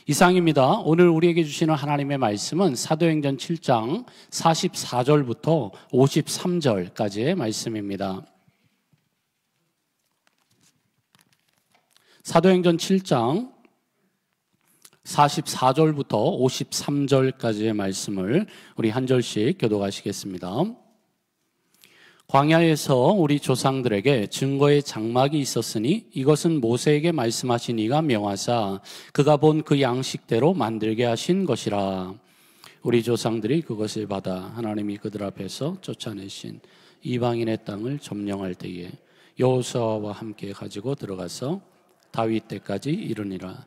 이상입니다. 오늘 우리에게 주시는 하나님의 말씀은 사도행전 7장 44절부터 53절까지의 말씀입니다. 사도행전 7장 44절부터 53절까지의 말씀을 우리 한 절씩 교독하시겠습니다. 광야에서 우리 조상들에게 증거의 장막이 있었으니 이것은 모세에게 말씀하신 이가 명하사 그가 본 그 양식대로 만들게 하신 것이라. 우리 조상들이 그것을 받아 하나님이 그들 앞에서 쫓아내신 이방인의 땅을 점령할 때에 여호수아와 함께 가지고 들어가서 다윗 때까지 이르니라.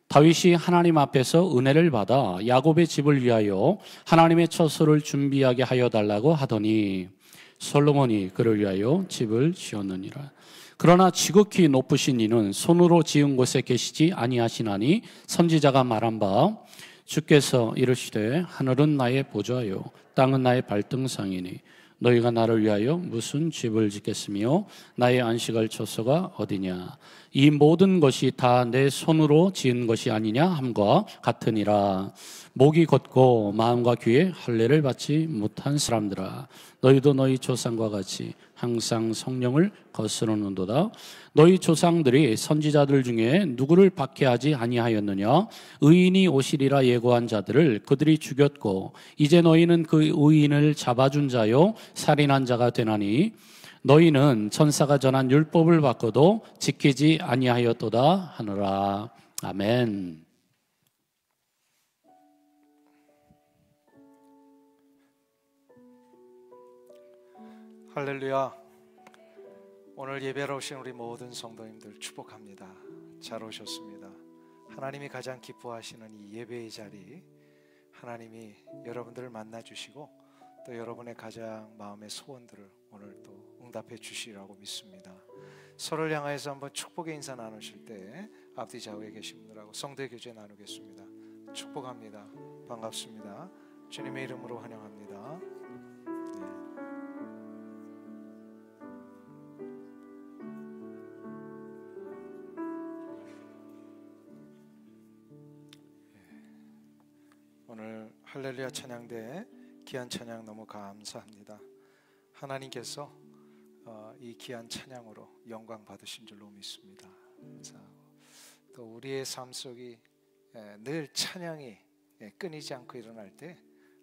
다윗이 하나님 앞에서 은혜를 받아 야곱의 집을 위하여 하나님의 처소를 준비하게 하여 달라고 하더니 솔로몬이 그를 위하여 집을 지었느니라. 그러나 지극히 높으신 이는 손으로 지은 곳에 계시지 아니하시나니 선지자가 말한 바 주께서 이르시되 하늘은 나의 보좌요 땅은 나의 발등상이니 너희가 나를 위하여 무슨 집을 짓겠으며 나의 안식할 처소가 어디냐. 이 모든 것이 다 내 손으로 지은 것이 아니냐 함과 같으니라. 목이 걷고 마음과 귀에 할례를 받지 못한 사람들아, 너희도 너희 조상과 같이 항상 성령을 거스르는도다. 너희 조상들이 선지자들 중에 누구를 박해하지 아니하였느냐. 의인이 오시리라 예고한 자들을 그들이 죽였고 이제 너희는 그 의인을 잡아준 자요 살인한 자가 되나니 너희는 천사가 전한 율법을 받고도 지키지 아니하였도다 하노라. 아멘. 할렐루야. 오늘 예배로 오신 우리 모든 성도님들 축복합니다. 잘 오셨습니다. 하나님이 가장 기뻐하시는 이 예배의 자리, 하나님이 여러분들을 만나주시고 또 여러분의 가장 마음의 소원들을 오늘 또 응답해 주시라고 믿습니다. 서로를 향하여서 한번 축복의 인사 나누실 때 앞뒤 좌우에 계신 분들하고 성도의 교제 나누겠습니다. 축복합니다. 반갑습니다. 주님의 이름으로 환영합니다. 오늘 할렐루야 찬양대 귀한 찬양 너무 감사합니다. 하나님께서 이 귀한 찬양으로 영광 받으신 줄로 믿습니다. 또 우리의 삶 속이 늘 찬양이 끊이지 않고 일어날 때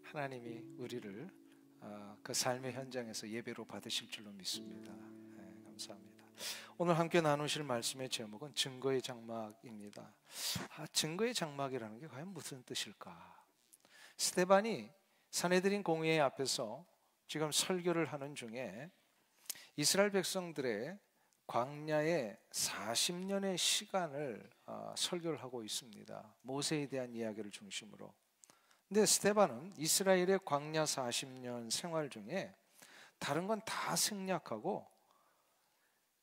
하나님이 우리를 그 삶의 현장에서 예배로 받으실 줄로 믿습니다. 감사합니다. 오늘 함께 나누실 말씀의 제목은 증거의 장막입니다. 증거의 장막이라는 게 과연 무슨 뜻일까? 스데반이 산헤드린 공회 앞에서 지금 설교를 하는 중에 이스라엘 백성들의 광야의 40년의 시간을 설교를 하고 있습니다. 모세에 대한 이야기를 중심으로. 근데 스데반은 이스라엘의 광야 40년 생활 중에 다른 건 다 생략하고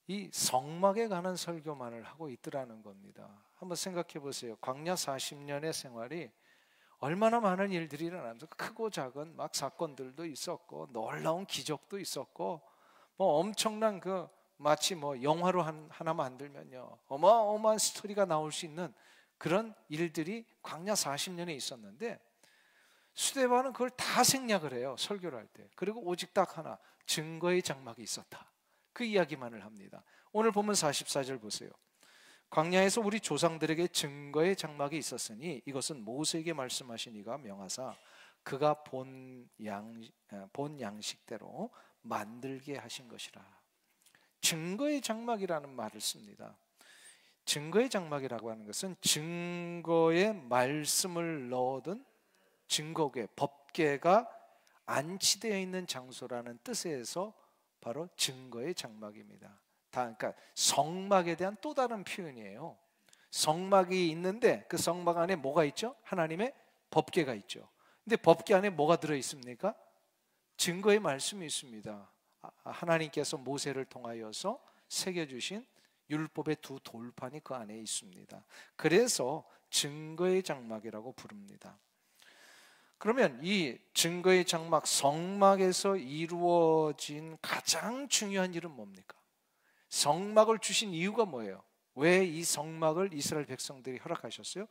이 성막에 관한 설교만을 하고 있더라는 겁니다. 한번 생각해 보세요. 광야 40년의 생활이 얼마나 많은 일들이 일어나면서 크고 작은 막 사건들도 있었고 놀라운 기적도 있었고 뭐 엄청난 그 마치 뭐 영화로 하나 만들면요 어마어마한 스토리가 나올 수 있는 그런 일들이 광야 40년에 있었는데 스데반은 그걸 다 생략을 해요. 설교를 할 때. 그리고 오직 딱 하나, 증거의 장막이 있었다. 그 이야기만을 합니다. 오늘 보면 44절 보세요. 광야에서 우리 조상들에게 증거의 장막이 있었으니 이것은 모세에게 말씀하신 이가 명하사 그가 본 양식대로 만들게 하신 것이라. 증거의 장막이라는 말을 씁니다. 증거의 장막이라고 하는 것은 증거의 말씀을 넣어둔 증거궤, 법궤가 안치되어 있는 장소라는 뜻에서 바로 증거의 장막입니다. 그러니까 성막에 대한 또 다른 표현이에요. 성막이 있는데 그 성막 안에 뭐가 있죠? 하나님의 법궤가 있죠. 근데 법궤 안에 뭐가 들어있습니까? 증거의 말씀이 있습니다. 하나님께서 모세를 통하여서 새겨주신 율법의 두 돌판이 그 안에 있습니다. 그래서 증거의 장막이라고 부릅니다. 그러면 이 증거의 장막, 성막에서 이루어진 가장 중요한 일은 뭡니까? 성막을 주신 이유가 뭐예요? 왜 이 성막을 이스라엘 백성들이 허락하셨어요?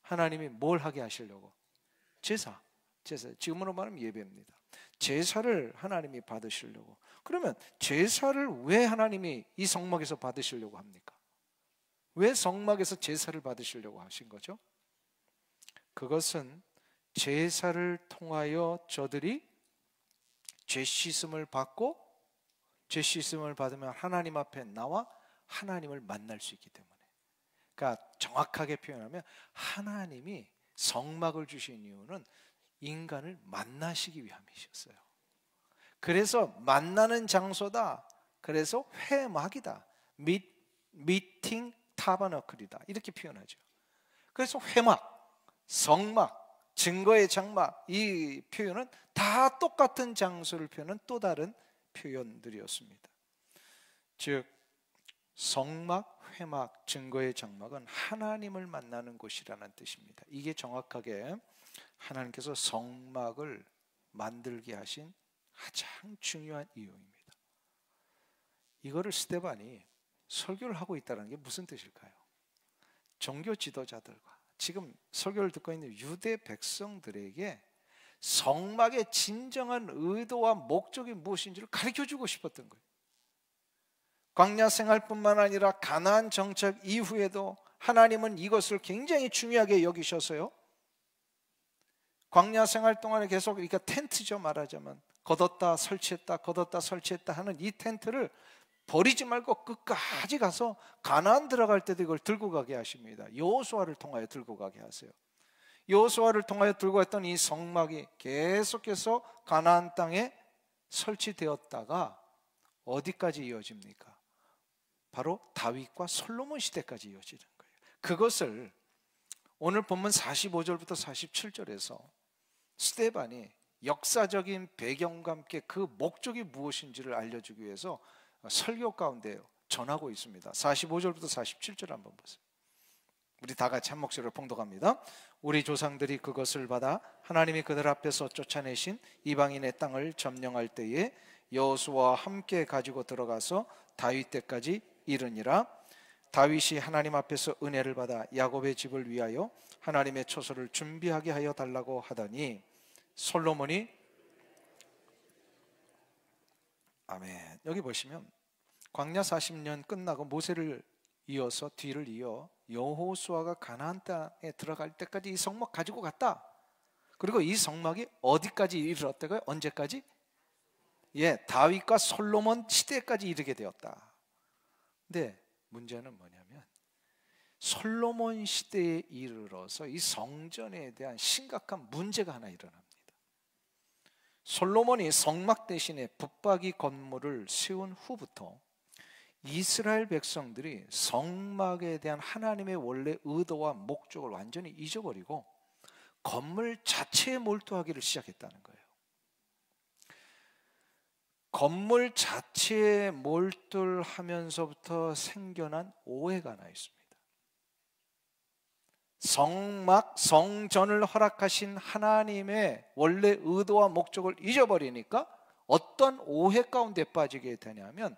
하나님이 뭘 하게 하시려고? 제사. 지금으로 말하면 예배입니다. 제사를 하나님이 받으시려고. 그러면 제사를 왜 하나님이 이 성막에서 받으시려고 합니까? 왜 성막에서 제사를 받으시려고 하신 거죠? 그것은 제사를 통하여 저들이 죄 씻음을 받고, 죄 씻음을 받으면 하나님 앞에 나와 하나님을 만날 수 있기 때문에. 그러니까 정확하게 표현하면 하나님이 성막을 주신 이유는 인간을 만나시기 위함이셨어요. 그래서 만나는 장소다. 그래서 회막이다. 미팅 타버너클이다. 이렇게 표현하죠. 그래서 회막, 성막, 증거의 장막, 이 표현은 다 똑같은 장소를 표현하는 또 다른 표현들이었습니다. 즉 성막, 회막, 증거의 장막은 하나님을 만나는 곳이라는 뜻입니다. 이게 정확하게 하나님께서 성막을 만들게 하신 가장 중요한 이유입니다. 이거를 스데반이 설교를 하고 있다는 게 무슨 뜻일까요? 종교 지도자들과 지금 설교를 듣고 있는 유대 백성들에게 성막의 진정한 의도와 목적이 무엇인지를 가르쳐주고 싶었던 거예요. 광야 생활뿐만 아니라 가나안 정착 이후에도 하나님은 이것을 굉장히 중요하게 여기셔서요, 광야 생활 동안에 계속, 그러니까 텐트죠, 말하자면 걷었다 설치했다 걷었다 설치했다 하는 이 텐트를 버리지 말고 끝까지 가서 가나안 들어갈 때도 이걸 들고 가게 하십니다. 여호수아를 통하여 들고 가게 하세요. 여호수아를 통하여 들고 갔던 이 성막이 계속해서 가나안 땅에 설치되었다가 어디까지 이어집니까? 바로 다윗과 솔로몬 시대까지 이어지는 거예요. 그것을 오늘 본문 45절부터 47절에서 스데반이 역사적인 배경과 함께 그 목적이 무엇인지를 알려주기 위해서 설교 가운데 전하고 있습니다. 45절부터 47절 한번 보세요. 우리 다 같이 한 목소리로 봉독합니다. 우리 조상들이 그것을 받아 하나님이 그들 앞에서 쫓아내신 이방인의 땅을 점령할 때에 여호수아와 함께 가지고 들어가서 다윗 때까지 이르니라. 다윗이 하나님 앞에서 은혜를 받아 야곱의 집을 위하여 하나님의 처소를 준비하게 하여 달라고 하더니 솔로몬이, 아멘. 여기 보시면 광야 40년 끝나고 모세를 이어서 뒤를 이어 여호수아가 가나안 땅에 들어갈 때까지 이 성막 가지고 갔다. 그리고 이 성막이 어디까지 이르렀다고요? 언제까지? 다윗과 솔로몬 시대까지 이르게 되었다. 근데 문제는 뭐냐면 솔로몬 시대에 이르러서 이 성전에 대한 심각한 문제가 하나 일어납니다. 솔로몬이 성막 대신에 붙박이 건물을 세운 후부터 이스라엘 백성들이 성막에 대한 하나님의 원래 의도와 목적을 완전히 잊어버리고 건물 자체에 몰두하기를 시작했다는 거예요. 건물 자체에 몰두하면서부터 생겨난 오해가 하나 있습니다. 성막, 성전을 허락하신 하나님의 원래 의도와 목적을 잊어버리니까 어떤 오해 가운데 빠지게 되냐면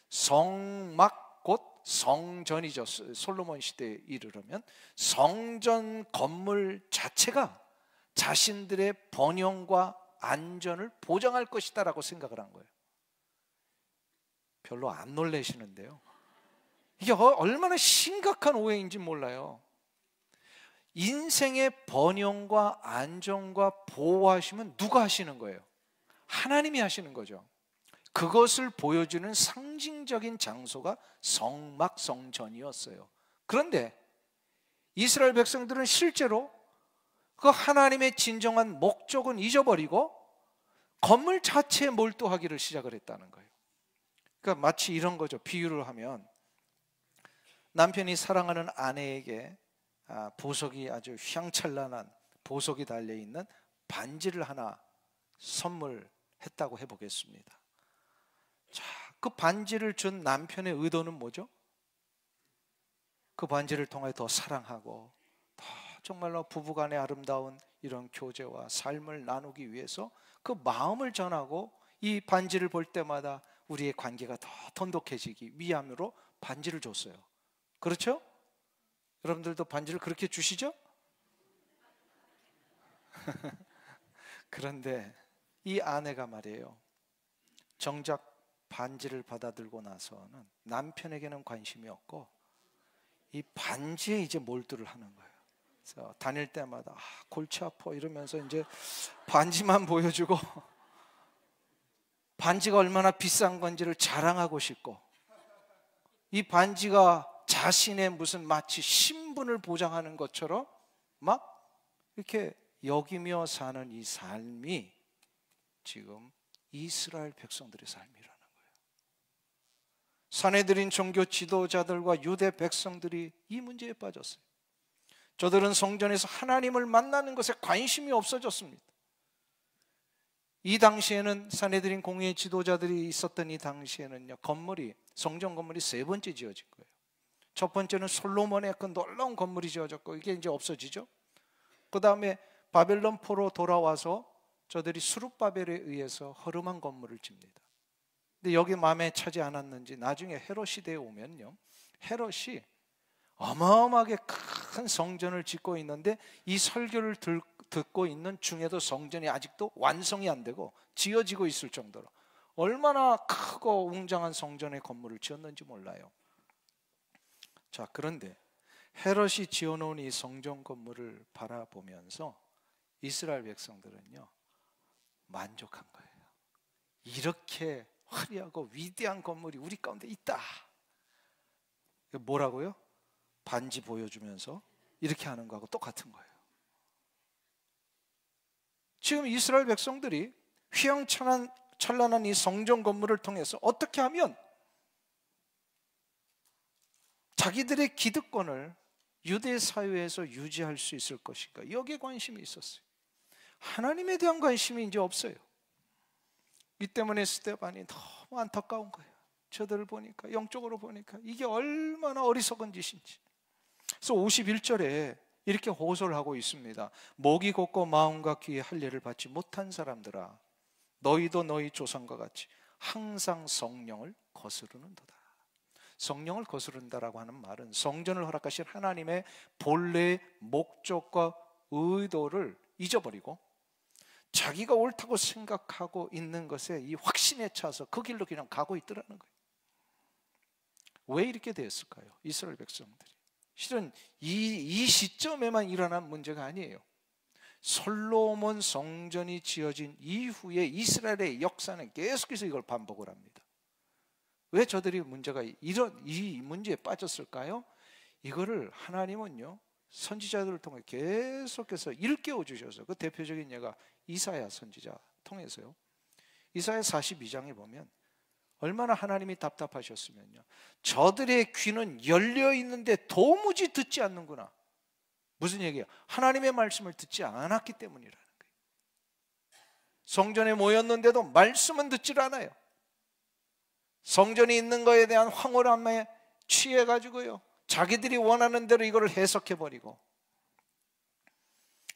성막 곧 성전이죠. 솔로몬 시대에 이르려면 성전 건물 자체가 자신들의 번영과 안전을 보장할 것이다라고 생각을 한 거예요. 별로 안 놀라시는데요, 이게 얼마나 심각한 오해인지 몰라요. 인생의 번영과 안정과 보호하시면 누가 하시는 거예요? 하나님이 하시는 거죠. 그것을 보여주는 상징적인 장소가 성막, 성전이었어요. 그런데 이스라엘 백성들은 실제로 그 하나님의 진정한 목적은 잊어버리고 건물 자체에 몰두하기를 시작을 했다는 거예요. 그러니까 마치 이런 거죠. 비유를 하면 남편이 사랑하는 아내에게 보석이 아주 휘황찬란한 보석이 달려있는 반지를 하나 선물했다고 해보겠습니다. 자, 그 반지를 준 남편의 의도는 뭐죠? 그 반지를 통해 더 사랑하고 더 정말로 부부간의 아름다운 이런 교제와 삶을 나누기 위해서 그 마음을 전하고 이 반지를 볼 때마다 우리의 관계가 더 돈독해지기 위함으로 반지를 줬어요. 그렇죠? 여러분들도 반지를 그렇게 주시죠? 그런데 이 아내가 말이에요, 정작 반지를 받아들고 나서는 남편에게는 관심이 없고 이 반지에 이제 몰두를 하는 거예요. 그래서 다닐 때마다 골치 아파 이러면서 이제 반지만 보여주고 반지가 얼마나 비싼 건지를 자랑하고 싶고, 이 반지가 자신의 무슨 마치 신분을 보장하는 것처럼 막 이렇게 여기며 사는 이 삶이 지금 이스라엘 백성들의 삶이라는 거예요. 산헤드린 종교 지도자들과 유대 백성들이 이 문제에 빠졌어요. 저들은 성전에서 하나님을 만나는 것에 관심이 없어졌습니다. 이 당시에는 산헤드린 공회 지도자들이 있었던 이 당시에는요, 성전 건물이 세 번째 지어진 거예요. 첫 번째는 솔로몬의 그 놀라운 건물이 지어졌고, 이게 이제 없어지죠. 그 다음에 바벨론 포로 돌아와서 저들이 수룹바벨에 의해서 허름한 건물을 짓니다. 근데 여기 마음에 차지 않았는지 나중에 헤롯 시대에 오면요, 헤롯이 어마어마하게 큰 성전을 짓고 있는데 이 설교를 듣고 있는 중에도 성전이 아직도 완성이 안 되고 지어지고 있을 정도로 얼마나 크고 웅장한 성전의 건물을 지었는지 몰라요. 자, 그런데 헤롯이 지어놓은 이 성전 건물을 바라보면서 이스라엘 백성들은요, 만족한 거예요. 이렇게 화려하고 위대한 건물이 우리 가운데 있다. 뭐라고요? 반지 보여주면서 이렇게 하는 거하고 똑같은 거예요. 지금 이스라엘 백성들이 휘황찬란한 이 성전 건물을 통해서 어떻게 하면 자기들의 기득권을 유대 사회에서 유지할 수 있을 것인가, 여기에 관심이 있었어요. 하나님에 대한 관심이 이제 없어요. 이 때문에 스데반이 너무 안타까운 거예요. 저들을 보니까, 영적으로 보니까 이게 얼마나 어리석은 짓인지. 그래서 51절에 이렇게 호소를 하고 있습니다. 목이 곧고 마음과 귀에 할례를 받지 못한 사람들아, 너희도 너희 조상과 같이 항상 성령을 거스르는도다. 성령을 거스른다라고 하는 말은 성전을 허락하신 하나님의 본래의 목적과 의도를 잊어버리고 자기가 옳다고 생각하고 있는 것에 이 확신에 차서 그 길로 그냥 가고 있더라는 거예요. 왜 이렇게 됐을까요? 이스라엘 백성들이. 실은 이 시점에만 일어난 문제가 아니에요. 솔로몬 성전이 지어진 이후에 이스라엘의 역사는 계속해서 이걸 반복을 합니다. 왜 저들이 이 문제에 빠졌을까요? 이거를 하나님은요, 선지자들을 통해 계속해서 일깨워 주셔서, 그 대표적인 예가 이사야 선지자 통해서요, 이사야 42장에 보면 얼마나 하나님이 답답하셨으면요, 저들의 귀는 열려 있는데 도무지 듣지 않는구나. 무슨 얘기예요? 하나님의 말씀을 듣지 않았기 때문이라는 거예요. 성전에 모였는데도 말씀은 듣질 않아요. 성전이 있는 거에 대한 황홀함에 취해가지고요, 자기들이 원하는 대로 이거를 해석해버리고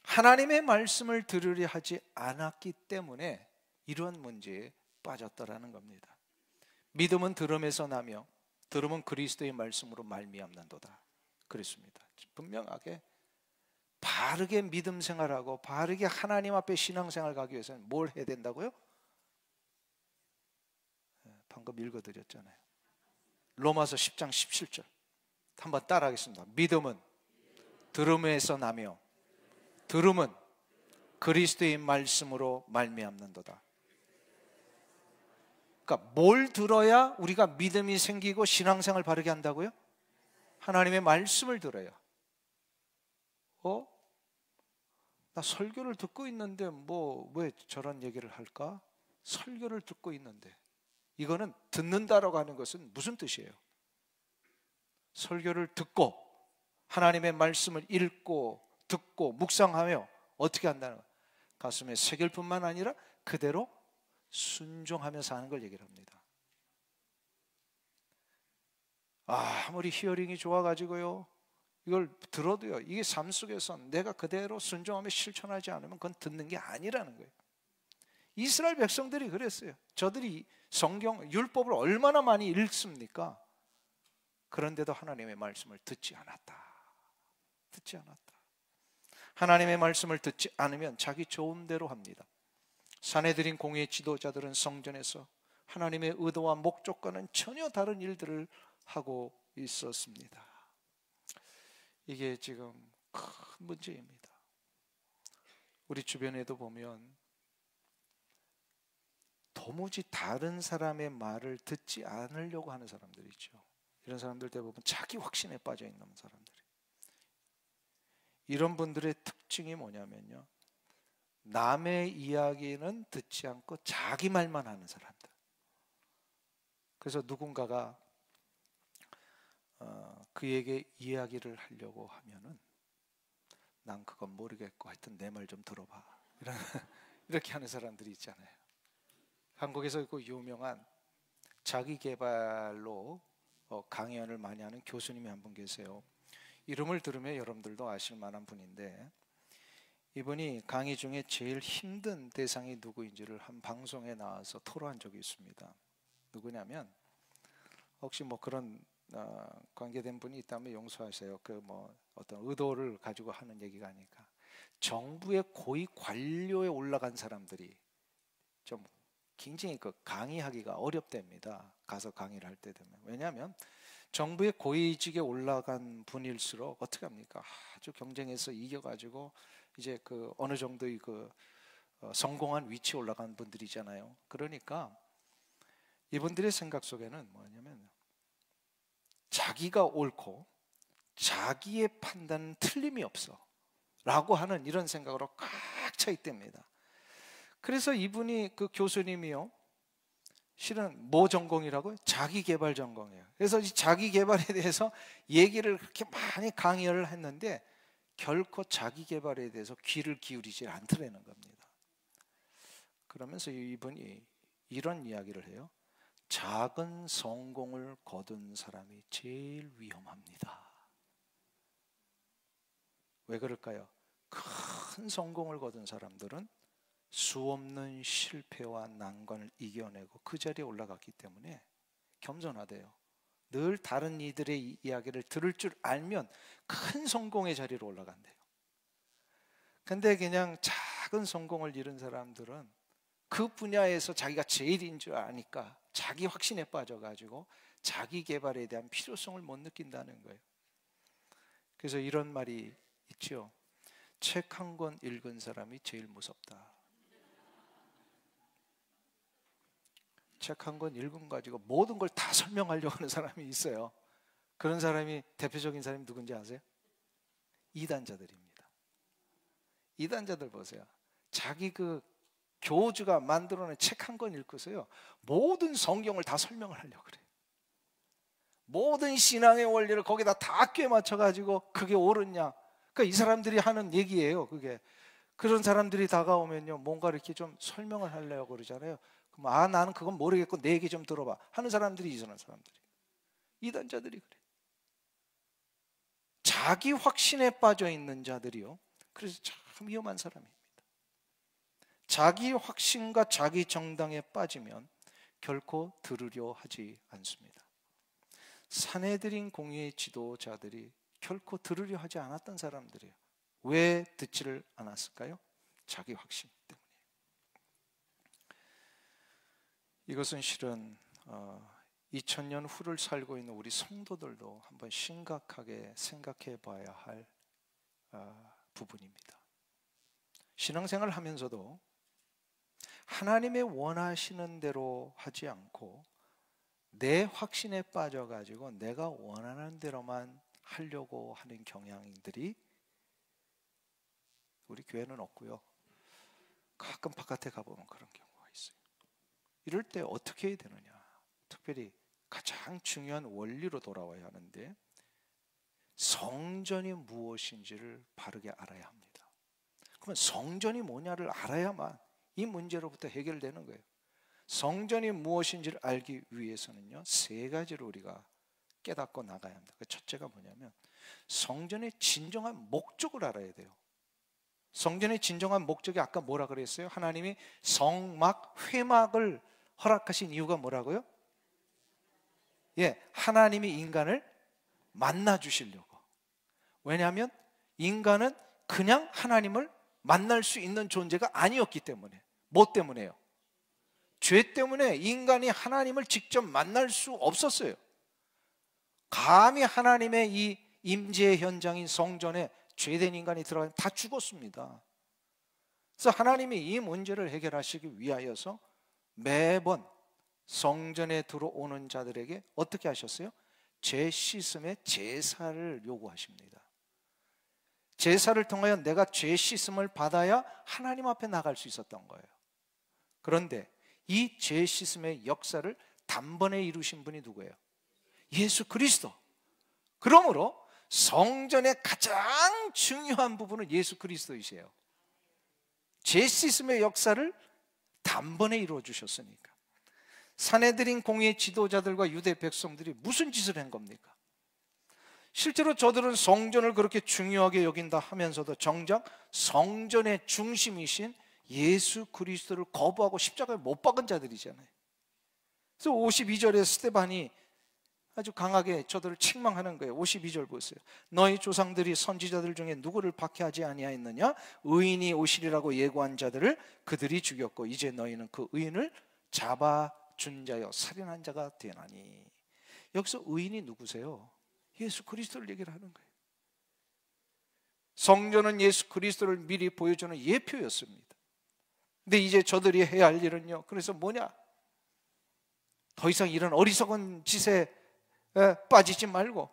하나님의 말씀을 들으려 하지 않았기 때문에 이러한 문제에 빠졌다라는 겁니다. 믿음은 들음에서 나며 들음은 그리스도의 말씀으로 말미암는도다 그랬습니다. 분명하게 바르게 믿음 생활하고 바르게 하나님 앞에 신앙생활 가기 위해서는 뭘 해야 된다고요? 방금 읽어드렸잖아요. 로마서 10장 17절 한번 따라하겠습니다. 믿음은 들음에서 나며 들음은 그리스도의 말씀으로 말미암는도다. 그러니까 뭘 들어야 우리가 믿음이 생기고 신앙생활 바르게 한다고요? 하나님의 말씀을 들어야. 나 설교를 듣고 있는데 왜 저런 얘기를 할까? 설교를 듣고 있는데, 이거는 듣는다라고 하는 것은 무슨 뜻이에요? 설교를 듣고 하나님의 말씀을 읽고 듣고 묵상하며 어떻게 한다는 거예요? 가슴에 새길 뿐만 아니라 그대로 순종하면서 하는 걸 얘기를 합니다. 아무리 히어링이 좋아가지고요, 이걸 들어도요, 이게 삶 속에서 내가 그대로 순종하며 실천하지 않으면 그건 듣는 게 아니라는 거예요. 이스라엘 백성들이 그랬어요. 저들이 성경, 율법을 얼마나 많이 읽습니까? 그런데도 하나님의 말씀을 듣지 않았다. 하나님의 말씀을 듣지 않으면 자기 좋은 대로 합니다. 사내들인 공의 지도자들은 성전에서 하나님의 의도와 목적과는 전혀 다른 일들을 하고 있었습니다. 이게 지금 큰 문제입니다. 우리 주변에도 보면 도무지 다른 사람의 말을 듣지 않으려고 하는 사람들이 있죠. 이런 사람들 대부분 자기 확신에 빠져 있는 사람들이. 이런 분들의 특징이 뭐냐면요, 남의 이야기는 듣지 않고 자기 말만 하는 사람들. 그래서 누군가가 그에게 이야기를 하려고 하면은 난 그건 모르겠고 하여튼 내 말 좀 들어봐, 이렇게 하는 사람들이 있잖아요. 한국에서 그 유명한 자기 개발로 강연을 많이 하는 교수님이 한 분 계세요. 이름을 들으면 여러분들도 아실 만한 분인데, 이분이 강의 중에 제일 힘든 대상이 누구인지를 한 방송에 나와서 토로한 적이 있습니다. 누구냐면, 혹시 뭐 그런 관계된 분이 있다면 용서하세요. 그 뭐 어떤 의도를 가지고 하는 얘기가 아니까, 정부의 고위 관료에 올라간 사람들이 좀 굉장히 그 강의하기가 어렵답니다. 가서 강의를 할 때 되면. 왜냐하면 정부의 고위직에 올라간 분일수록 어떻게 합니까? 아주 경쟁에서 이겨가지고 이제 그 어느 정도의 그 성공한 위치에 올라간 분들이잖아요. 그러니까 이분들의 생각 속에는 뭐냐면, 자기가 옳고 자기의 판단은 틀림이 없어 라고 하는 이런 생각으로 꽉 차 있답니다. 그래서 이분이, 그 교수님이요, 실은 뭐 전공이라고요? 자기개발 전공이에요. 그래서 이 자기개발에 대해서 얘기를 그렇게 많이 강의를 했는데 결코 자기개발에 대해서 귀를 기울이지 않더라는 겁니다. 그러면서 이분이 이런 이야기를 해요. 작은 성공을 거둔 사람이 제일 위험합니다. 왜 그럴까요? 큰 성공을 거둔 사람들은 수없는 실패와 난관을 이겨내고 그 자리에 올라갔기 때문에 겸손하대요. 늘 다른 이들의 이야기를 들을 줄 알면 큰 성공의 자리로 올라간대요. 근데 그냥 작은 성공을 이룬 사람들은 그 분야에서 자기가 제일인 줄 아니까 자기 확신에 빠져가지고 자기 개발에 대한 필요성을 못 느낀다는 거예요. 그래서 이런 말이 있죠. 책 한 권 읽은 사람이 제일 무섭다. 책 한 권 읽은 거 가지고 모든 걸 다 설명하려고 하는 사람이 있어요. 그런 사람이, 대표적인 사람이 누군지 아세요? 이단자들입니다. 이단자들 보세요. 자기 그 교주가 만들어낸 책 한 권 읽고서요, 모든 성경을 다 설명을 하려고 그래요. 모든 신앙의 원리를 거기다 다 꿰맞춰 가지고 그게 옳으냐. 그러니까 이 사람들이 하는 얘기예요. 그게. 그런 사람들이 다가오면요, 뭔가 이렇게 좀 설명을 하려고 그러잖아요. 그럼 나는 그건 모르겠고 내 얘기 좀 들어봐 하는 사람들이 이상한 사람들이, 이단자들이 그래. 자기 확신에 빠져 있는 자들이요, 그래서 참 위험한 사람입니다. 자기 확신과 자기 정당에 빠지면 결코 들으려 하지 않습니다. 사내들인 공의의 지도자들이 결코 들으려 하지 않았던 사람들이에요. 왜 듣지를 않았을까요? 자기 확신 때문에. 이것은 실은 2000년 후를 살고 있는 우리 성도들도 한번 심각하게 생각해 봐야 할 부분입니다. 신앙생활을 하면서도 하나님의 원하시는 대로 하지 않고 내 확신에 빠져가지고 내가 원하는 대로만 하려고 하는 경향들이 우리 교회는 없고요, 가끔 바깥에 가보면 그런 경우가 있어요. 이럴 때 어떻게 해야 되느냐, 특별히 가장 중요한 원리로 돌아와야 하는데, 성전이 무엇인지를 바르게 알아야 합니다. 그러면 성전이 뭐냐를 알아야만 이 문제로부터 해결되는 거예요. 성전이 무엇인지를 알기 위해서는요, 세 가지로 우리가 깨닫고 나가야 합니다. 첫째가 뭐냐면, 성전의 진정한 목적을 알아야 돼요. 성전의 진정한 목적이 아까 뭐라 그랬어요? 하나님이 성막, 회막을 허락하신 이유가 뭐라고요? 하나님이 인간을 만나 주시려고. 왜냐하면 인간은 그냥 하나님을 만날 수 있는 존재가 아니었기 때문에. 뭐 때문에요? 죄 때문에 인간이 하나님을 직접 만날 수 없었어요. 감히 하나님의 이 임재 현장인 성전에 죄된 인간이 들어가면 다 죽었습니다. 그래서 하나님이 이 문제를 해결하시기 위하여서 매번 성전에 들어오는 자들에게 어떻게 하셨어요? 죄 씻음의 제사를 요구하십니다. 제사를 통하여 내가 죄 씻음을 받아야 하나님 앞에 나갈 수 있었던 거예요. 그런데 이 죄 씻음의 역사를 단번에 이루신 분이 누구예요? 예수 그리스도. 그러므로 성전의 가장 중요한 부분은 예수 그리스도이세요. 죄 씻음의 역사를 단번에 이루어 주셨으니까. 산헤드린 공의 지도자들과 유대 백성들이 무슨 짓을 한 겁니까? 실제로 저들은 성전을 그렇게 중요하게 여긴다 하면서도 정작 성전의 중심이신 예수 그리스도를 거부하고 십자가에 못 박은 자들이잖아요. 그래서 52절에 스데반이 아주 강하게 저들을 책망하는 거예요. 52절 보세요. 너희 조상들이 선지자들 중에 누구를 박해하지 아니하였느냐? 의인이 오시리라고 예고한 자들을 그들이 죽였고 이제 너희는 그 의인을 잡아준 자여 살인한 자가 되나니. 여기서 의인이 누구세요? 예수 그리스도를 얘기를 하는 거예요. 성전은 예수 그리스도를 미리 보여주는 예표였습니다. 근데 이제 저들이 해야 할 일은요, 그래서 뭐냐? 더 이상 이런 어리석은 짓에 빠지지 말고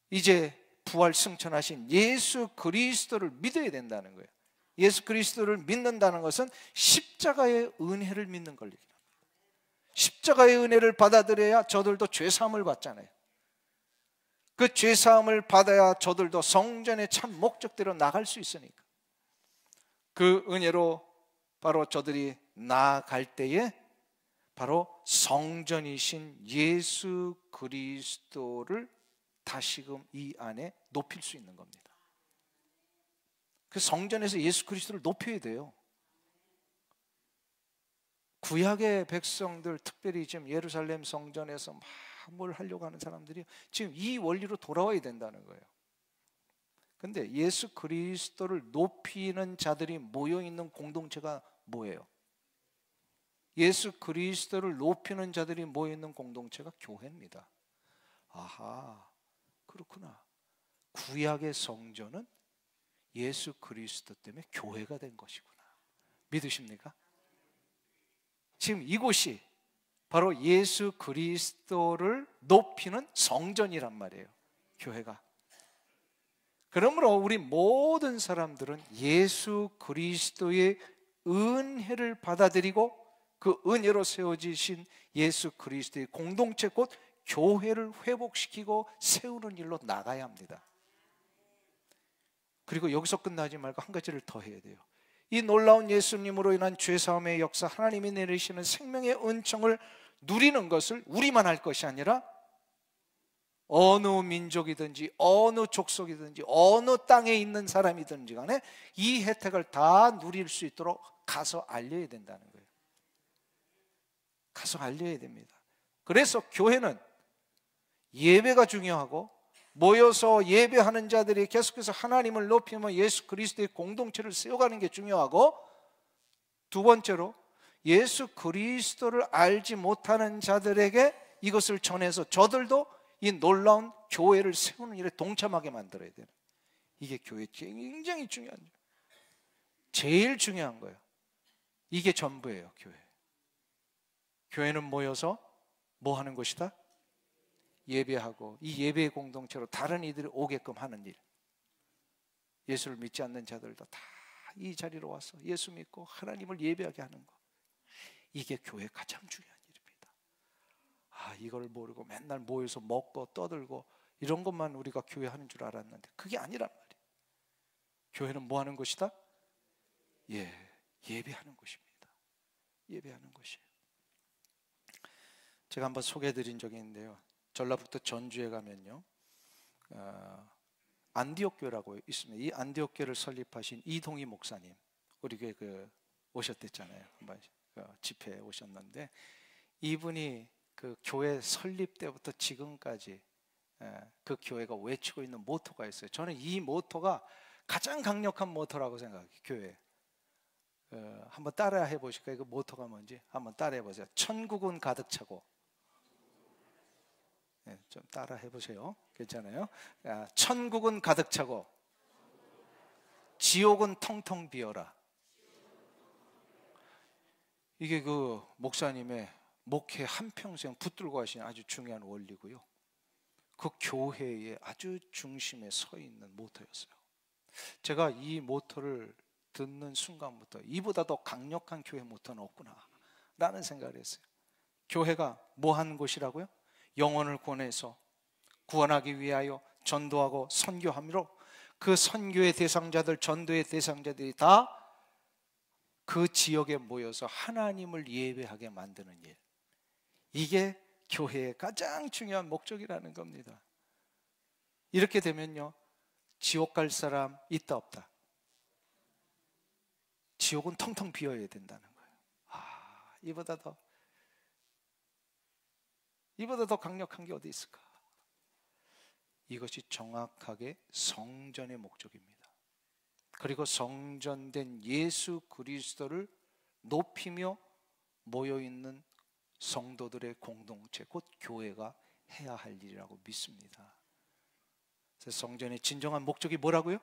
이제 부활 승천하신 예수 그리스도를 믿어야 된다는 거예요. 예수 그리스도를 믿는다는 것은 십자가의 은혜를 믿는 걸 얘기합니다. 십자가의 은혜를 받아들여야 저들도 죄사함을 받잖아요. 그 죄사함을 받아야 저들도 성전의 참 목적대로 나갈 수 있으니까. 그 은혜로 바로 저들이 나아갈 때에 바로 성전이신 예수 그리스도를 다시금 이 안에 높일 수 있는 겁니다. 그 성전에서 예수 그리스도를 높여야 돼요. 구약의 백성들, 특별히 지금 예루살렘 성전에서 막 뭘 하려고 하는 사람들이 지금 이 원리로 돌아와야 된다는 거예요. 근데 예수 그리스도를 높이는 자들이 모여있는 공동체가 뭐예요? 예수 그리스도를 높이는 자들이 모여있는 공동체가 교회입니다. 아하, 그렇구나. 구약의 성전은 예수 그리스도 때문에 교회가 된 것이구나. 믿으십니까? 지금 이곳이 바로 예수 그리스도를 높이는 성전이란 말이에요. 교회가. 그러므로 우리 모든 사람들은 예수 그리스도의 은혜를 받아들이고 그 은혜로 세워지신 예수 그리스도의 공동체 곧 교회를 회복시키고 세우는 일로 나가야 합니다. 그리고 여기서 끝나지 말고 한 가지를 더 해야 돼요. 이 놀라운 예수님으로 인한 죄사함의 역사, 하나님이 내리시는 생명의 은총을 누리는 것을 우리만 할 것이 아니라 어느 민족이든지 어느 족속이든지 어느 땅에 있는 사람이든지 간에 이 혜택을 다 누릴 수 있도록 가서 알려야 된다는 거예요. 가서 알려야 됩니다. 그래서 교회는 예배가 중요하고 모여서 예배하는 자들이 계속해서 하나님을 높이며 예수 그리스도의 공동체를 세워가는 게 중요하고, 두 번째로 예수 그리스도를 알지 못하는 자들에게 이것을 전해서 저들도 이 놀라운 교회를 세우는 일에 동참하게 만들어야 돼요. 이게 교회에 굉장히 중요한, 제일 중요한 거예요. 이게 전부예요. 교회는 모여서 뭐 하는 것이다? 예배하고 이 예배의 공동체로 다른 이들이 오게끔 하는 일. 예수를 믿지 않는 자들도 다 이 자리로 와서 예수 믿고 하나님을 예배하게 하는 것. 이게 교회의 가장 중요한 일입니다. 이걸 모르고 맨날 모여서 먹고 떠들고 이런 것만 우리가 교회 하는 줄 알았는데 그게 아니란 말이에요. 교회는 뭐 하는 것이다? 예배하는 것입니다. 예배하는 것이에요. 제가 한번 소개해드린 적이 있는데요. 전라북도 전주에 가면요, 안디옥 교회라고 있습니다. 이 안디옥 교회를 설립하신 이동희 목사님, 우리 교회 오셨댔잖아요. 한번 집회에 오셨는데 이분이 그 교회 설립 때부터 지금까지 그 교회가 외치고 있는 모토가 있어요. 저는 이 모토가 가장 강력한 모터라고 생각해요. 교회. 한번 따라 해보실까요? 그 모토가 뭔지 한번 따라 해보세요. 천국은 가득 차고. 네, 좀 따라 해보세요. 괜찮아요? 천국은 가득 차고 지옥은 텅텅 비어라. 이게 그 목사님의 목회 한평생 붙들고 가신 아주 중요한 원리고요. 그 교회의 아주 중심에 서 있는 모토였어요. 제가 이 모토를 듣는 순간부터 이보다 더 강력한 교회 모토는 없구나 라는 생각을 했어요. 교회가 뭐 하는 곳이라고요? 영혼을 구원해서 구원하기 위하여 전도하고 선교함으로 그 선교의 대상자들, 전도의 대상자들이 다 그 지역에 모여서 하나님을 예배하게 만드는 일, 이게 교회의 가장 중요한 목적이라는 겁니다. 이렇게 되면요, 지옥 갈 사람 있다 없다? 지옥은 텅텅 비어야 된다는 거예요. 이보다 더 강력한 게 어디 있을까? 이것이 정확하게 성전의 목적입니다. 그리고 성전된 예수 그리스도를 높이며 모여있는 성도들의 공동체, 곧 교회가 해야 할 일이라고 믿습니다. 그래서 성전의 진정한 목적이 뭐라고요?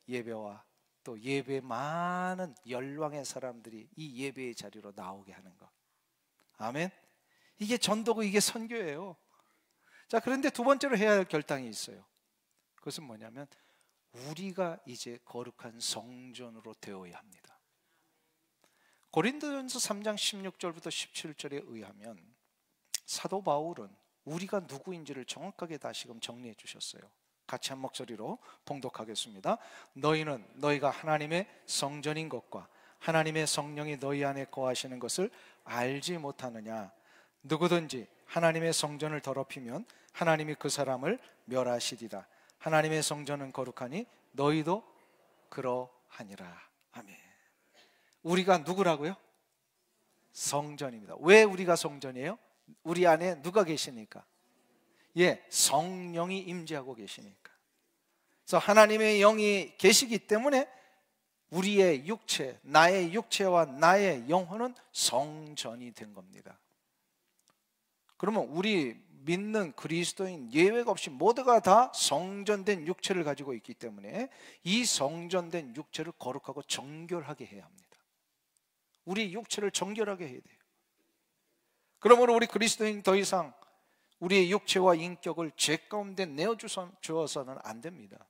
예배와 또 예배에 많은 열왕의 사람들이 이 예배의 자리로 나오게 하는 것. 아멘. 이게 전도고 이게 선교예요. 자, 그런데 두 번째로 해야 할 결단이 있어요. 그것은 뭐냐면 우리가 이제 거룩한 성전으로 되어야 합니다. 고린도전서 3장 16절부터 17절에 의하면 사도 바울은 우리가 누구인지를 정확하게 다시금 정리해 주셨어요. 같이 한 목소리로 봉독하겠습니다. 너희는 너희가 하나님의 성전인 것과 하나님의 성령이 너희 안에 거하시는 것을 알지 못하느냐. 누구든지 하나님의 성전을 더럽히면 하나님이 그 사람을 멸하시리라. 하나님의 성전은 거룩하니 너희도 그러하니라. 아멘. 우리가 누구라고요? 성전입니다. 왜 우리가 성전이에요? 우리 안에 누가 계시니까? 성령이 임재하고 계시니까. 그래서 하나님의 영이 계시기 때문에 우리의 육체, 나의 육체와 나의 영혼은 성전이 된 겁니다. 그러면 우리 믿는 그리스도인 예외가 없이 모두가 다 성전된 육체를 가지고 있기 때문에 이 성전된 육체를 거룩하고 정결하게 해야 합니다. 우리 육체를 정결하게 해야 돼요. 그러므로 우리 그리스도인 더 이상 우리의 육체와 인격을 죄 가운데 내어주어서는 안 됩니다.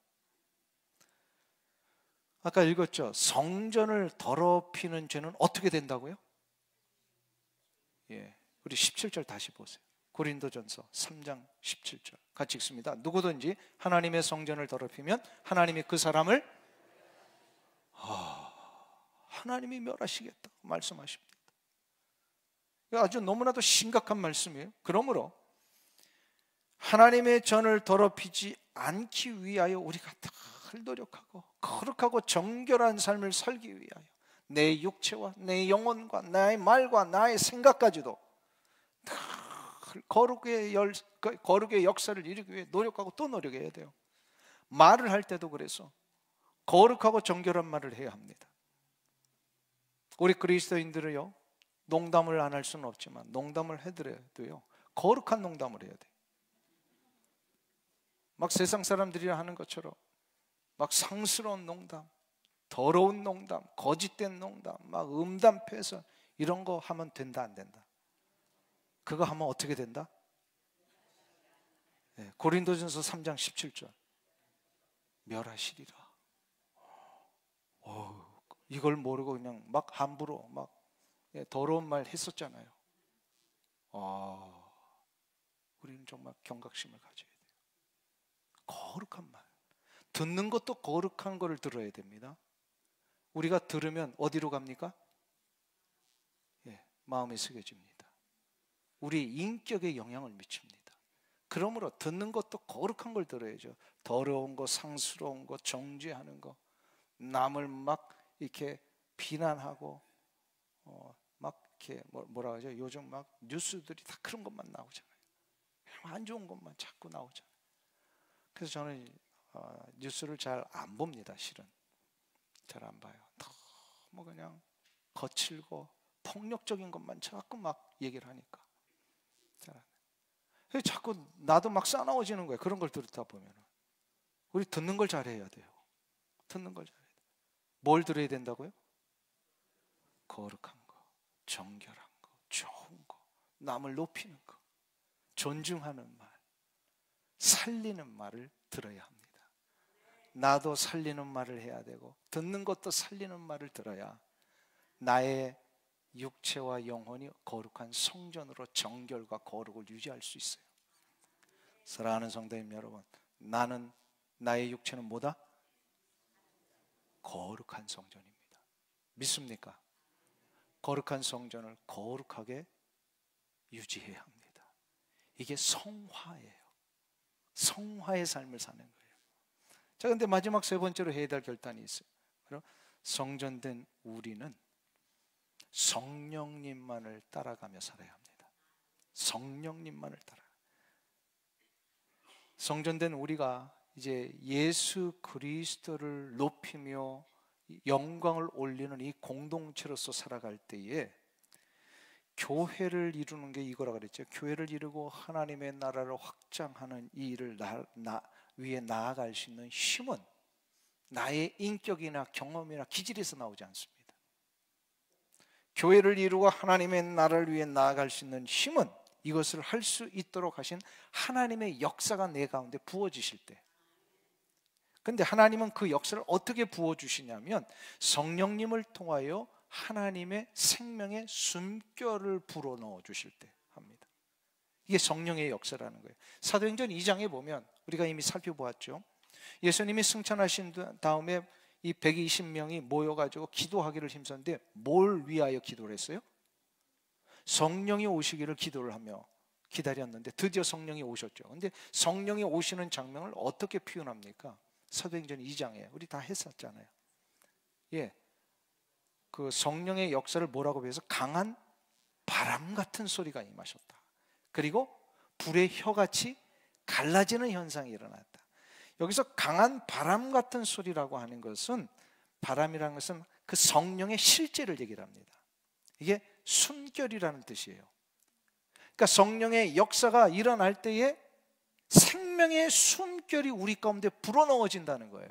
아까 읽었죠? 성전을 더럽히는 죄는 어떻게 된다고요? 우리 17절 다시 보세요. 고린도전서 3장 17절 같이 읽습니다. 누구든지 하나님의 성전을 더럽히면 하나님이 그 사람을 하나님이 멸하시겠다 말씀하십니다. 아주 너무나도 심각한 말씀이에요. 그러므로 하나님의 전을 더럽히지 않기 위하여 우리가 늘 노력하고 거룩하고 정결한 삶을 살기 위하여 내 육체와 내 영혼과 나의 말과 나의 생각까지도 거룩의 역사를 이루기 위해 노력하고 또 노력해야 돼요. 말을 할 때도 그래서 거룩하고 정결한 말을 해야 합니다. 우리 그리스도인들은요, 농담을 안 할 수는 없지만 농담을 해드려도요, 거룩한 농담을 해야 돼요. 막 세상 사람들이 하는 것처럼 막 상스러운 농담, 더러운 농담, 거짓된 농담, 막 음담 패설 이런 거 하면 된다 안 된다? 그거 하면 어떻게 된다? 고린도전서 3장 17절 멸하시리라. 이걸 모르고 그냥 막 함부로 막 더러운 말 했었잖아요. 우리는 정말 경각심을 가져야 돼요. 거룩한 말, 듣는 것도 거룩한 거를 들어야 됩니다. 우리가 들으면 어디로 갑니까? 마음에 새겨집니다. 우리 인격에 영향을 미칩니다. 그러므로 듣는 것도 거룩한 걸 들어야죠. 더러운 거, 상스러운 거, 정죄하는 거, 남을 막 이렇게 비난하고 막 이렇게 뭐라 하죠? 요즘 막 뉴스들이 다 그런 것만 나오잖아요. 안 좋은 것만 자꾸 나오잖아요. 그래서 저는 뉴스를 잘 안 봅니다. 실은 잘 안 봐요. 너무 그냥 거칠고 폭력적인 것만 자꾸 막 얘기를 하니까 잘 안 해요. 자꾸 나도 막 싸나워지는 거예요. 그런 걸 듣다 보면 우리 듣는 걸 잘해야 돼요. 듣는 걸 잘해야 돼요. 뭘 들어야 된다고요? 거룩한 거, 정결한 거, 좋은 거, 남을 높이는 거, 존중하는 말, 살리는 말을 들어야 합니다. 나도 살리는 말을 해야 되고 듣는 것도 살리는 말을 들어야 나의 육체와 영혼이 거룩한 성전으로 정결과 거룩을 유지할 수 있어요. 사랑하는 성도님 여러분, 나의 육체는 뭐다? 거룩한 성전입니다. 믿습니까? 거룩한 성전을 거룩하게 유지해야 합니다. 이게 성화예요. 성화의 삶을 사는 거예요. 자, 근데 마지막 세 번째로 해야 될 결단이 있어요. 그럼 성전된 우리는 성령님만을 따라가며 살아야 합니다. 성령님만을 따라. 성전된 우리가 이제 예수 그리스도를 높이며 영광을 올리는 이 공동체로서 살아갈 때에 교회를 이루는 게 이거라 그랬죠. 교회를 이루고 하나님의 나라를 확장하는 이 일을 위에 나아갈 수 있는 힘은 나의 인격이나 경험이나 기질에서 나오지 않습니다. 교회를 이루고 하나님의 나라를 위해 나아갈 수 있는 힘은 이것을 할 수 있도록 하신 하나님의 역사가 내 가운데 부어지실 때. 근데 하나님은 그 역사를 어떻게 부어주시냐면 성령님을 통하여 하나님의 생명의 숨결을 불어넣어 주실 때 합니다. 이게 성령의 역사라는 거예요. 사도행전 2장에 보면 우리가 이미 살펴보았죠. 예수님이 승천하신 다음에 이 120명이 모여가지고 기도하기를 힘썼는데 뭘 위하여 기도를 했어요? 성령이 오시기를 기도를 하며 기다렸는데 드디어 성령이 오셨죠. 근데 성령이 오시는 장면을 어떻게 표현합니까? 사도행전 2장에 우리 다 했었잖아요. 예, 그 성령의 역사를 뭐라고 해서 강한 바람 같은 소리가 임하셨다. 그리고 불의 혀같이 갈라지는 현상이 일어났다. 여기서 강한 바람 같은 소리라고 하는 것은, 바람이라는 것은 그 성령의 실제를 얘기를 합니다. 이게 숨결이라는 뜻이에요. 그러니까 성령의 역사가 일어날 때에 생명의 숨결이 우리 가운데 불어넣어진다는 거예요.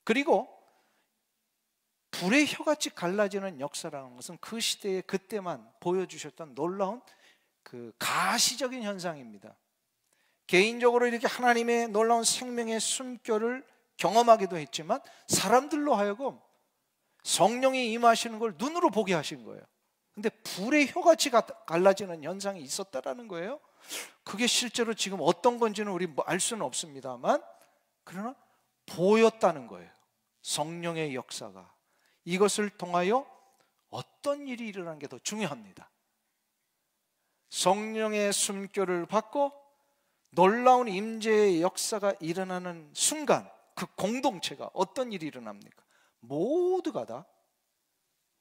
그리고 불의 혀같이 갈라지는 역사라는 것은 그 시대에 그때만 보여주셨던 놀라운 그 가시적인 현상입니다. 개인적으로 이렇게 하나님의 놀라운 생명의 숨결을 경험하기도 했지만 사람들로 하여금 성령이 임하시는 걸 눈으로 보게 하신 거예요. 근데 불의 혀같이 갈라지는 현상이 있었다라는 거예요. 그게 실제로 지금 어떤 건지는 우리 알 수는 없습니다만, 그러나 보였다는 거예요. 성령의 역사가. 이것을 통하여 어떤 일이 일어난 게 더 중요합니다. 성령의 숨결을 받고 놀라운 임재의 역사가 일어나는 순간 그 공동체가 어떤 일이 일어납니까? 모두가 다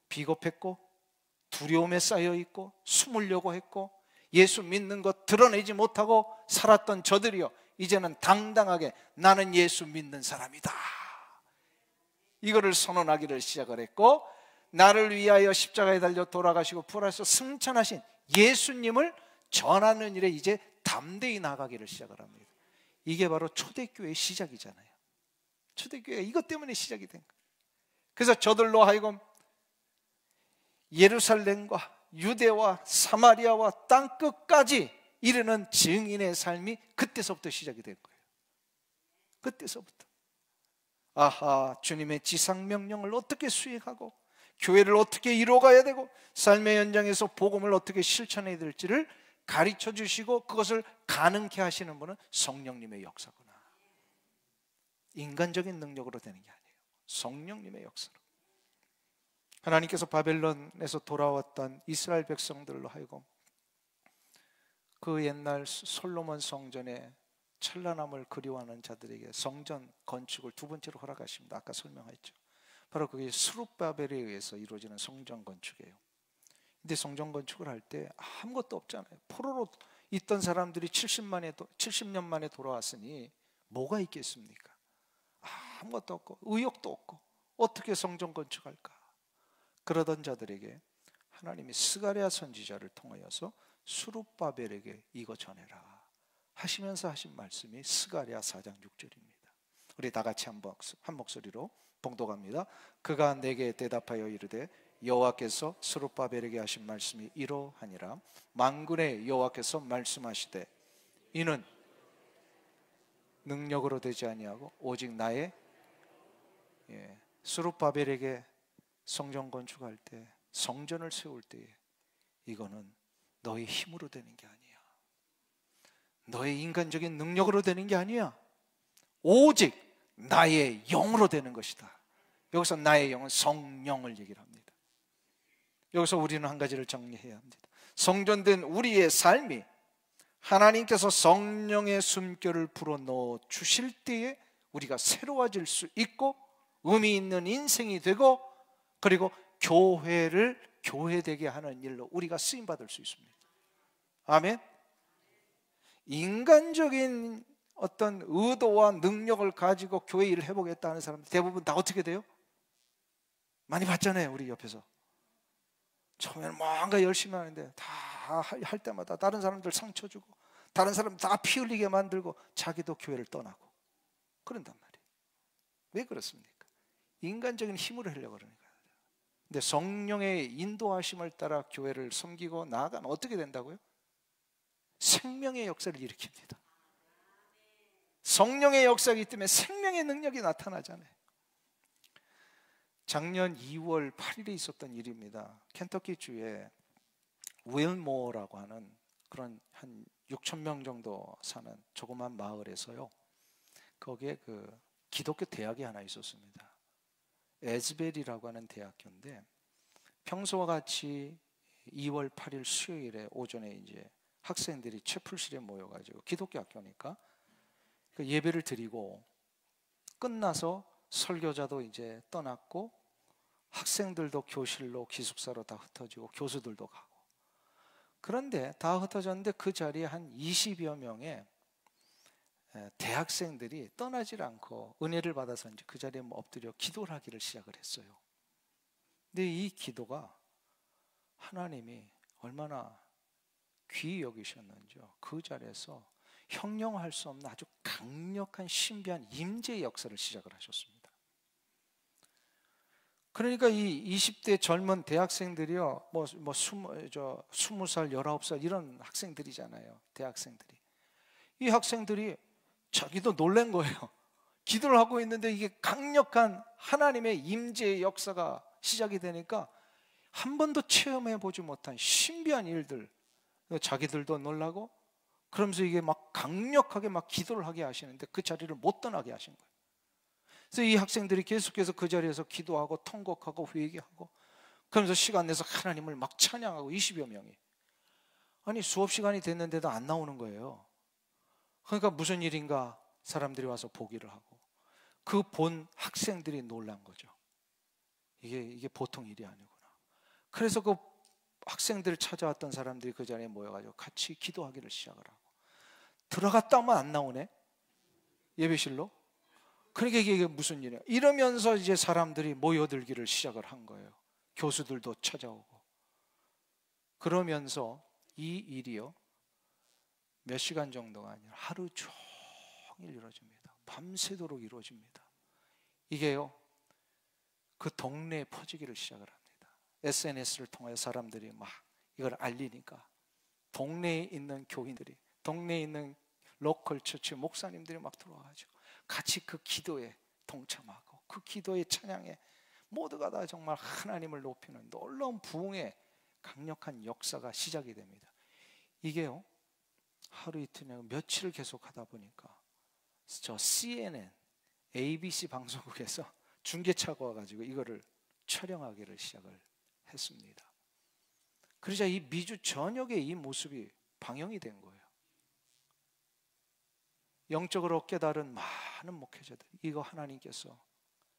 비겁했고 두려움에 쌓여있고 숨으려고 했고 예수 믿는 것 드러내지 못하고 살았던 저들이요, 이제는 당당하게 나는 예수 믿는 사람이다, 이거를 선언하기를 시작을 했고, 나를 위하여 십자가에 달려 돌아가시고 부활하셔서 승천하신 예수님을 전하는 일에 이제 담대히 나가기를 시작을 합니다. 이게 바로 초대교회의 시작이잖아요. 초대교회가 이것 때문에 시작이 된 거예요. 그래서 저들로 하여금 예루살렘과 유대와 사마리아와 땅끝까지 이르는 증인의 삶이 그때서부터 시작이 된 거예요. 그때서부터. 아하, 주님의 지상명령을 어떻게 수행하고 교회를 어떻게 이루어가야 되고 삶의 현장에서 복음을 어떻게 실천해야 될지를 가르쳐 주시고 그것을 가능케 하시는 분은 성령님의 역사구나. 인간적인 능력으로 되는 게 아니에요. 성령님의 역사로. 하나님께서 바벨론에서 돌아왔던 이스라엘 백성들로 하여금 그 옛날 솔로몬 성전의 찬란함을 그리워하는 자들에게 성전 건축을 두 번째로 허락하십니다. 아까 설명했죠. 바로 그게 스룹바벨에 의해서 이루어지는 성전 건축이에요. 근데 성전 건축을 할 때 아무것도 없잖아요. 포로로 있던 사람들이 70년 만에 돌아왔으니 뭐가 있겠습니까? 아무것도 없고 의욕도 없고 어떻게 성전 건축할까? 그러던 자들에게 하나님이 스가랴 선지자를 통하여서 스룹바벨에게 이거 전해라 하시면서 하신 말씀이 스가랴 4장 6절입니다. 우리 다 같이 한 목소리로 봉독합니다. 그가 내게 대답하여 이르되 여호와께서 스룹바벨에게 하신 말씀이 이러하니라. 만군의 여호와께서 말씀하시되 이는 능력으로 되지 아니하고 오직 나의 스룹바벨에게 성전 건축할 때, 성전을 세울 때에 이거는 너의 힘으로 되는 게 아니야. 너의 인간적인 능력으로 되는 게 아니야. 오직 나의 영으로 되는 것이다. 여기서 나의 영은 성령을 얘기를 합니다. 여기서 우리는 한 가지를 정리해야 합니다. 성전된 우리의 삶이 하나님께서 성령의 숨결을 불어넣어 주실 때에 우리가 새로워질 수 있고 의미 있는 인생이 되고, 그리고 교회를 교회되게 하는 일로 우리가 쓰임받을 수 있습니다. 아멘. 인간적인 어떤 의도와 능력을 가지고 교회 일을 해보겠다 하는 사람들 대부분 다 어떻게 돼요? 많이 봤잖아요. 우리 옆에서 처음에는 뭔가 열심히 하는데 다 할 때마다 다른 사람들 상처 주고 다른 사람 다 피 흘리게 만들고 자기도 교회를 떠나고 그런단 말이에요. 왜 그렇습니까? 인간적인 힘으로 하려고 그러니까. 근데 성령의 인도하심을 따라 교회를 섬기고 나아가면 어떻게 된다고요? 생명의 역사를 일으킵니다. 성령의 역사이기 때문에 생명의 능력이 나타나잖아요. 작년 2월 8일에 있었던 일입니다. 켄터키 주에 윌모어라고 하는 그런 한 6천 명 정도 사는 조그만 마을에서요, 거기에 그 기독교 대학이 하나 있었습니다. 에즈벨이라고 하는 대학교인데 평소와 같이 2월 8일 수요일에 오전에 이제 학생들이 채플실에 모여가지고 기독교 학교니까 그 예배를 드리고 끝나서 설교자도 이제 떠났고 학생들도 교실로 기숙사로 다 흩어지고 교수들도 가고, 그런데 다 흩어졌는데 그 자리에 한 20여 명의 대학생들이 떠나질 않고 은혜를 받아서 이제 그 자리에 엎드려 기도를 하기를 시작을 했어요. 근데 이 기도가 하나님이 얼마나 귀히 여기셨는지요. 그 자리에서 형용할 수 없는 아주 강력한 신비한 임재의 역사를 시작을 하셨습니다. 그러니까 이 20대 젊은 대학생들이요, 20살, 19살 이런 학생들이잖아요. 대학생들이. 이 학생들이 자기도 놀란 거예요. 기도를 하고 있는데 이게 강력한 하나님의 임재의 역사가 시작이 되니까 한 번도 체험해 보지 못한 신비한 일들, 자기들도 놀라고, 그러면서 이게 막 강력하게 막 기도를 하게 하시는데 그 자리를 못 떠나게 하신 거예요. 그래서 이 학생들이 계속해서 그 자리에서 기도하고 통곡하고 회개하고 그러면서 시간 내서 하나님을 막 찬양하고 20여 명이. 아니 수업 시간이 됐는데도 안 나오는 거예요. 그러니까 무슨 일인가 사람들이 와서 보기를 하고 그 본 학생들이 놀란 거죠. 이게 보통 일이 아니구나. 그래서 그 학생들 찾아왔던 사람들이 그 자리에 모여가지고 같이 기도하기를 시작을 하고 들어갔다 오면 안 나오네, 예배실로. 그러니까 이게 무슨 일이야. 이러면서 이제 사람들이 모여들기를 시작을 한 거예요. 교수들도 찾아오고. 그러면서 이 일이요 몇 시간 정도가 아니라 하루 종일 이루어집니다. 밤새도록 이루어집니다. 이게요 그 동네에 퍼지기를 시작을 합니다. SNS를 통해 사람들이 막 이걸 알리니까 동네에 있는 교인들이, 동네에 있는 로컬 처치 목사님들이 막 들어와가지고 같이 그 기도에 동참하고 그 기도의 찬양에 모두가 다 정말 하나님을 높이는 놀라운 부흥의 강력한 역사가 시작이 됩니다. 이게요 하루 이틀 며칠을 계속 하다 보니까 저 CNN, ABC 방송국에서 중계차가 와가지고 이거를 촬영하기를 시작을 했습니다. 그러자 이 미주 전역의 이 모습이 방영이 된 거예요. 영적으로 깨달은 많은 목회자들, 이거 하나님께서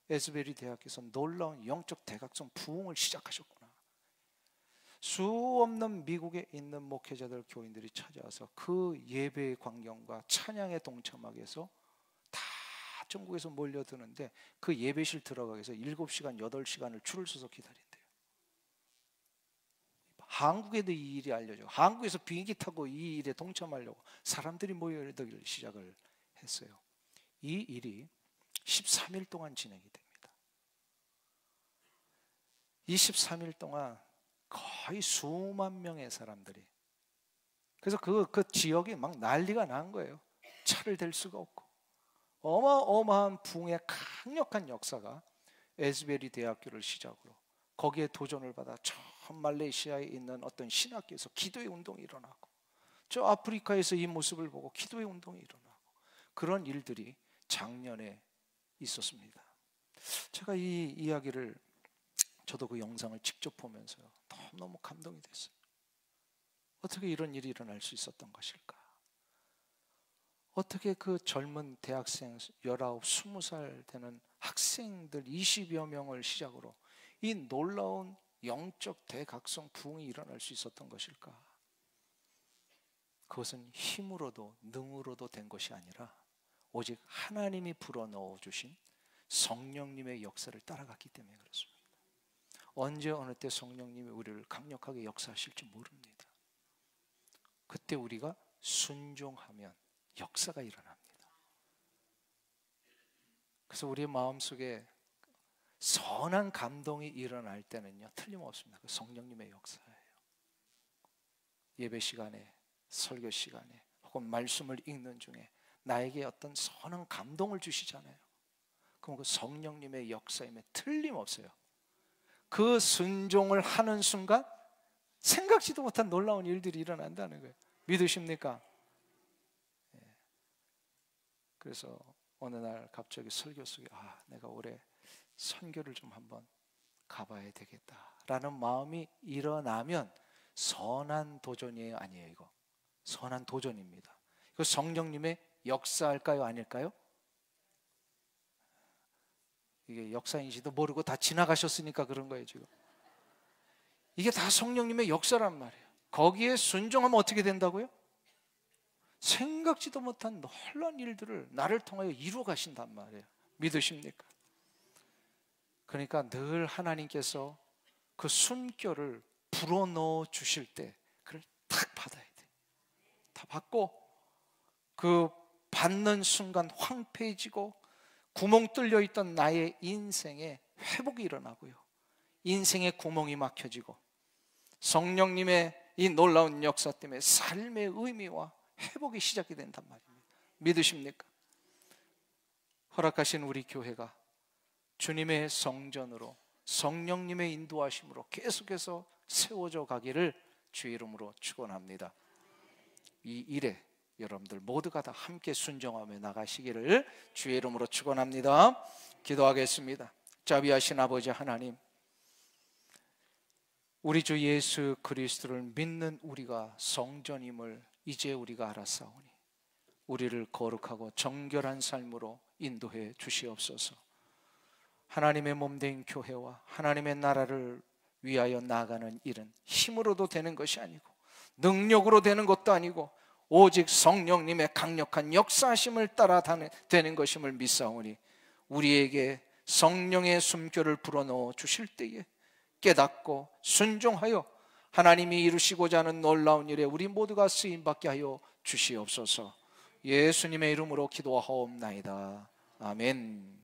에스베리 대학에서 놀라운 영적 대각성 부흥을 시작하셨구나. 수 없는 미국에 있는 목회자들, 교인들이 찾아와서 그 예배의 광경과 찬양에 동참하기 위해서 전국에서 몰려드는데 그 예배실 들어가기 위해서 7시간, 8시간을 줄을 서서 기다린대요. 한국에도 이 일이 알려져. 한국에서 비행기 타고 이 일에 동참하려고 사람들이 모여들기 시작을 했어요. 이 일이 13일 동안 진행이 됩니다. 23일 동안 거의 수만 명의 사람들이, 그래서 그 지역이 막 난리가 난 거예요. 차를 댈 수가 없고. 어마어마한 붕의 강력한 역사가 에즈베리 대학교를 시작으로 거기에 도전을 받아 저 말레이시아에 있는 어떤 신학교에서 기도의 운동이 일어나고, 저 아프리카에서 이 모습을 보고 기도의 운동이 일어나고, 그런 일들이 작년에 있었습니다. 제가 이 이야기를, 저도 그 영상을 직접 보면서 너무 감동이 됐어요. 어떻게 이런 일이 일어날 수 있었던 것일까? 어떻게 그 젊은 대학생 19, 20살 되는 학생들 20여 명을 시작으로 이 놀라운 영적 대각성 부흥이 일어날 수 있었던 것일까? 그것은 힘으로도 능으로도 된 것이 아니라 오직 하나님이 불어넣어 주신 성령님의 역사를 따라갔기 때문에 그렇습니다. 언제 어느 때 성령님이 우리를 강력하게 역사하실지 모릅니다. 그때 우리가 순종하면 역사가 일어납니다. 그래서 우리의 마음속에 선한 감동이 일어날 때는요, 틀림없습니다. 그 성령님의 역사예요. 예배 시간에, 설교 시간에, 혹은 말씀을 읽는 중에 나에게 어떤 선한 감동을 주시잖아요. 그럼 그 성령님의 역사임에 틀림없어요. 그 순종을 하는 순간 생각지도 못한 놀라운 일들이 일어난다는 거예요. 믿으십니까? 그래서 어느 날 갑자기 설교 속에 내가 올해 선교를 좀 한번 가봐야 되겠다라는 마음이 일어나면 선한 도전이에요, 아니에요? 이거 선한 도전입니다. 이거 성령님의 역사일까요, 아닐까요? 이게 역사인지도 모르고 다 지나가셨으니까 그런 거예요. 지금 이게 다 성령님의 역사란 말이에요. 거기에 순종하면 어떻게 된다고요? 생각지도 못한 놀라운 일들을 나를 통하여 이루어 가신단 말이에요. 믿으십니까? 그러니까 늘 하나님께서 그 숨결을 불어넣어 주실 때 그걸 탁 받아야 돼. 다 받고 그 받는 순간 황폐해지고 구멍 뚫려 있던 나의 인생에 회복이 일어나고요, 인생의 구멍이 막혀지고 성령님의 이 놀라운 역사 때문에 삶의 의미와 회복이 시작이 된단 말입니다. 믿으십니까? 허락하신 우리 교회가 주님의 성전으로 성령님의 인도하심으로 계속해서 세워져 가기를 주의 이름으로 축원합니다. 이 일에 여러분들 모두가 다 함께 순종하며 나가시기를 주의 이름으로 축원합니다. 기도하겠습니다. 자비하신 아버지 하나님, 우리 주 예수 그리스도를 믿는 우리가 성전임을 이제 우리가 알았사오니 우리를 거룩하고 정결한 삶으로 인도해 주시옵소서. 하나님의 몸된 교회와 하나님의 나라를 위하여 나아가는 일은 힘으로도 되는 것이 아니고 능력으로 되는 것도 아니고 오직 성령님의 강력한 역사하심을 따라 되는 것임을 믿사오니 우리에게 성령의 숨결을 불어넣어 주실 때에 깨닫고 순종하여 하나님이 이루시고자 하는 놀라운 일에 우리 모두가 쓰임받게 하여 주시옵소서. 예수님의 이름으로 기도하옵나이다. 아멘.